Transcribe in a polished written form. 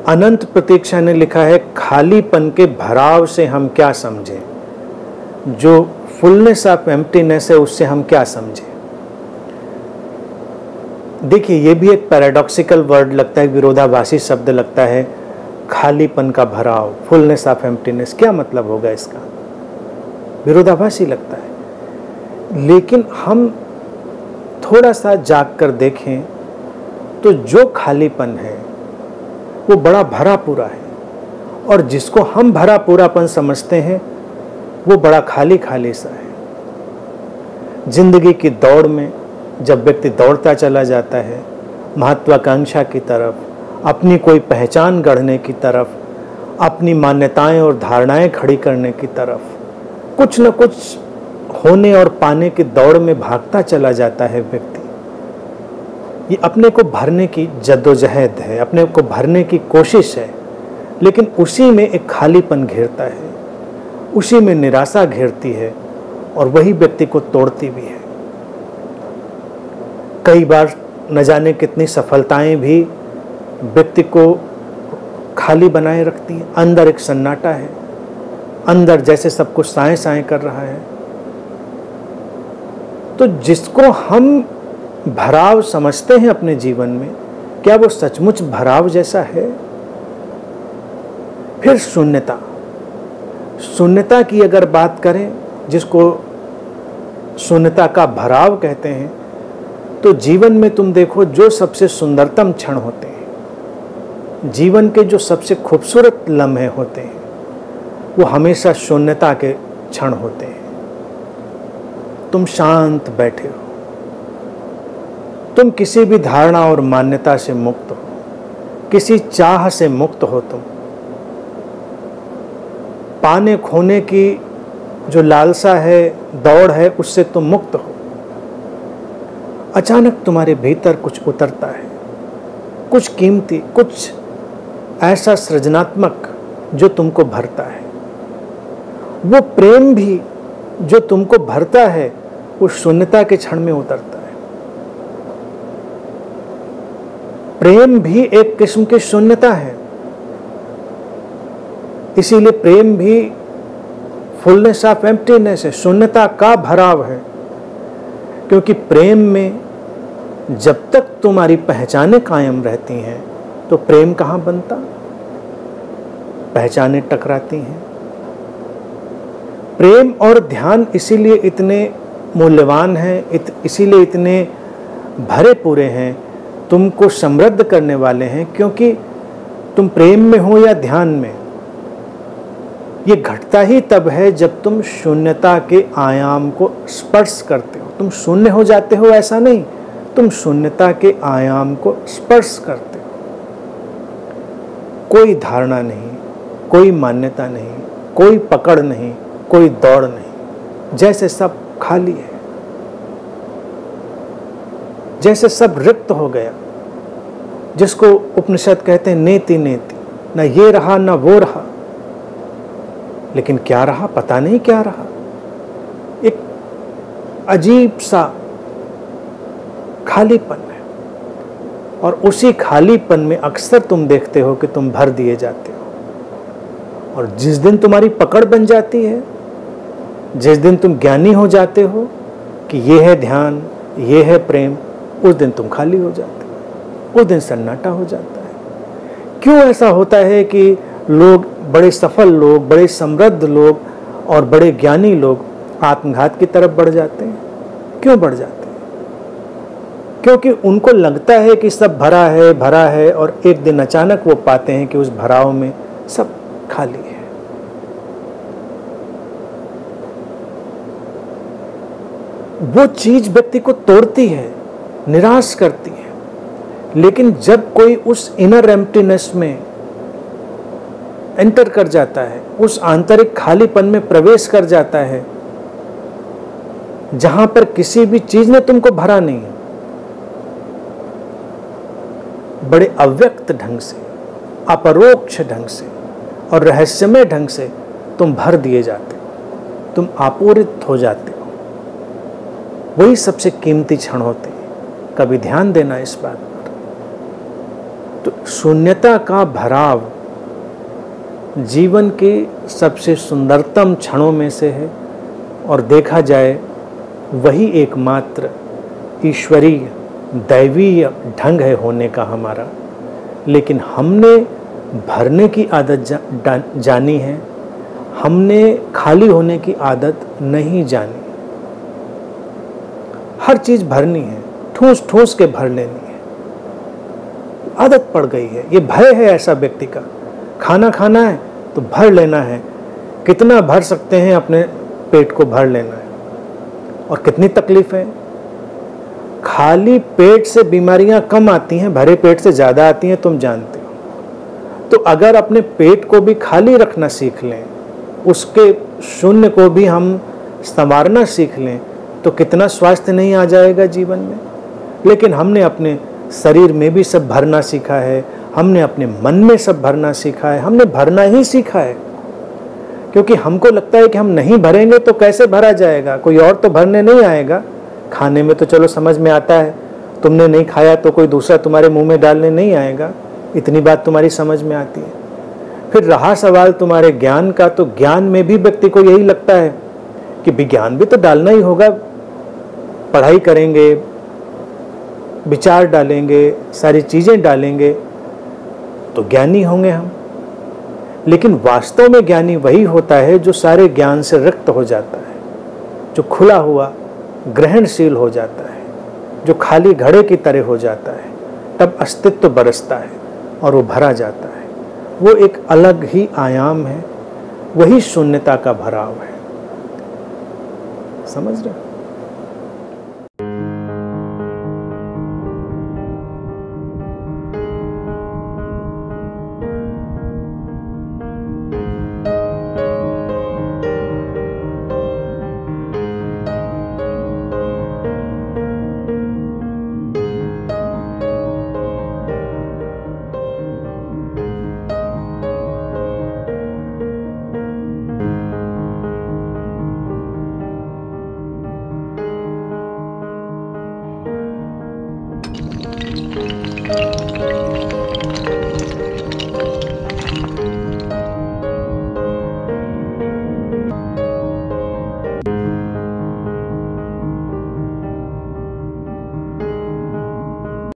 अनंत प्रतीक्षा ने लिखा है, खालीपन के भराव से हम क्या समझें, जो फुलनेस ऑफ एम्प्टीनेस है उससे हम क्या समझें। देखिए, ये भी एक पैराडॉक्सिकल वर्ड लगता है, विरोधाभासी शब्द लगता है। खालीपन का भराव, फुलनेस ऑफ एम्प्टीनेस, क्या मतलब होगा इसका? विरोधाभासी लगता है। लेकिन हम थोड़ा सा जाग कर देखें तो जो खालीपन है वो बड़ा भरा पूरा है, और जिसको हम भरा पूरापन समझते हैं वो बड़ा खाली खाली सा है। जिंदगी की दौड़ में जब व्यक्ति दौड़ता चला जाता है महत्वाकांक्षा की तरफ, अपनी कोई पहचान गढ़ने की तरफ, अपनी मान्यताएं और धारणाएं खड़ी करने की तरफ, कुछ न कुछ होने और पाने की दौड़ में भागता चला जाता है व्यक्ति। ये अपने को भरने की जद्दोजहद है, अपने को भरने की कोशिश है, लेकिन उसी में एक खालीपन घेरता है, उसी में निराशा घेरती है, और वही व्यक्ति को तोड़ती भी है। कई बार न जाने कितनी सफलताएं भी व्यक्ति को खाली बनाए रखती हैं। अंदर एक सन्नाटा है, अंदर जैसे सब कुछ साए साए कर रहा है। तो जिसको हम भराव समझते हैं अपने जीवन में, क्या वो सचमुच भराव जैसा है? फिर शून्यता, शून्यता की अगर बात करें, जिसको शून्यता का भराव कहते हैं, तो जीवन में तुम देखो जो सबसे सुंदरतम क्षण होते हैं, जीवन के जो सबसे खूबसूरत लम्हे होते हैं, वो हमेशा शून्यता के क्षण होते हैं। तुम शांत बैठे हो, तुम किसी भी धारणा और मान्यता से मुक्त हो, किसी चाह से मुक्त हो, तुम पाने खोने की जो लालसा है, दौड़ है, उससे तुम मुक्त हो। अचानक तुम्हारे भीतर कुछ उतरता है, कुछ कीमती, कुछ ऐसा सृजनात्मक जो तुमको भरता है। वो प्रेम भी जो तुमको भरता है वो शून्यता के क्षण में उतरता है। प्रेम भी एक किस्म की शून्यता है, इसीलिए प्रेम भी फुलनेस ऑफ एम्प्टीनेस है, शून्यता का भराव है। क्योंकि प्रेम में जब तक तुम्हारी पहचानें कायम रहती हैं तो प्रेम कहाँ बनता? पहचानें टकराती हैं। प्रेम और ध्यान इसीलिए इतने मूल्यवान हैं, इसीलिए इतने भरे पूरे हैं, तुमको समृद्ध करने वाले हैं, क्योंकि तुम प्रेम में हो या ध्यान में, ये घटता ही तब है जब तुम शून्यता के आयाम को स्पर्श करते हो। तुम शून्य हो जाते हो ऐसा नहीं, तुम शून्यता के आयाम को स्पर्श करते हो। कोई धारणा नहीं, कोई मान्यता नहीं, कोई पकड़ नहीं, कोई दौड़ नहीं, जैसे सब खाली है, जैसे सब रिक्त हो गया, जिसको उपनिषद कहते हैं नेति नेति, न ये रहा न वो रहा। लेकिन क्या रहा? पता नहीं क्या रहा। एक अजीब सा खालीपन है, और उसी खालीपन में अक्सर तुम देखते हो कि तुम भर दिए जाते हो। और जिस दिन तुम्हारी पकड़ बन जाती है, जिस दिन तुम ज्ञानी हो जाते हो कि ये है ध्यान, ये है प्रेम, उस दिन तुम खाली हो जाते हो, उस दिन सन्नाटा हो जाता है। क्यों ऐसा होता है कि लोग, बड़े सफल लोग, बड़े समृद्ध लोग और बड़े ज्ञानी लोग आत्मघात की तरफ बढ़ जाते हैं? क्यों बढ़ जाते हैं? क्योंकि उनको लगता है कि सब भरा है, और एक दिन अचानक वो पाते हैं कि उस भराव में सब खाली है। वो चीज व्यक्ति को तोड़ती है, निराश करती है। लेकिन जब कोई उस इनर एम्प्टीनेस में एंटर कर जाता है, उस आंतरिक खालीपन में प्रवेश कर जाता है, जहां पर किसी भी चीज ने तुमको भरा नहीं है, बड़े अव्यक्त ढंग से, अपरोक्ष ढंग से और रहस्यमय ढंग से तुम भर दिए जाते हो, तुम आपूरित हो जाते हो। वही सबसे कीमती क्षण होते हैं। कभी ध्यान देना इस बात पर। तो शून्यता का भराव जीवन के सबसे सुंदरतम क्षणों में से है, और देखा जाए वही एकमात्र ईश्वरीय दैवीय ढंग है होने का हमारा। लेकिन हमने भरने की आदत जानी है, हमने खाली होने की आदत नहीं जानी। हर चीज़ भरनी है, ठूस ठूस के भर लेनी है, आदत पड़ गई है। ये भय है ऐसा व्यक्ति का। खाना खाना है तो भर लेना है, कितना भर सकते हैं अपने पेट को भर लेना है, और कितनी तकलीफ है। खाली पेट से बीमारियां कम आती हैं, भरे पेट से ज़्यादा आती हैं, तुम जानते हो। तो अगर अपने पेट को भी खाली रखना सीख लें, उसके शून्य को भी हम संवारना सीख लें, तो कितना स्वास्थ्य नहीं आ जाएगा जीवन में। लेकिन हमने अपने शरीर में भी सब भरना सीखा है, हमने अपने मन में सब भरना सीखा है, हमने भरना ही सीखा है, क्योंकि हमको लगता है कि हम नहीं भरेंगे तो कैसे भरा जाएगा, कोई और तो भरने नहीं आएगा। खाने में तो चलो समझ में आता है, तुमने नहीं खाया तो कोई दूसरा तुम्हारे मुंह में डालने नहीं आएगा, इतनी बात तुम्हारी समझ में आती है। फिर रहा सवाल तुम्हारे ज्ञान का, तो ज्ञान में भी व्यक्ति को यही लगता है कि विज्ञान भी तो डालना ही होगा, पढ़ाई करेंगे, विचार डालेंगे, सारी चीज़ें डालेंगे तो ज्ञानी होंगे हम। लेकिन वास्तव में ज्ञानी वही होता है जो सारे ज्ञान से रिक्त हो जाता है, जो खुला हुआ ग्रहणशील हो जाता है, जो खाली घड़े की तरह हो जाता है। तब अस्तित्व बरसता है और वो भरा जाता है। वो एक अलग ही आयाम है, वही शून्यता का भराव है। समझ रहे हो?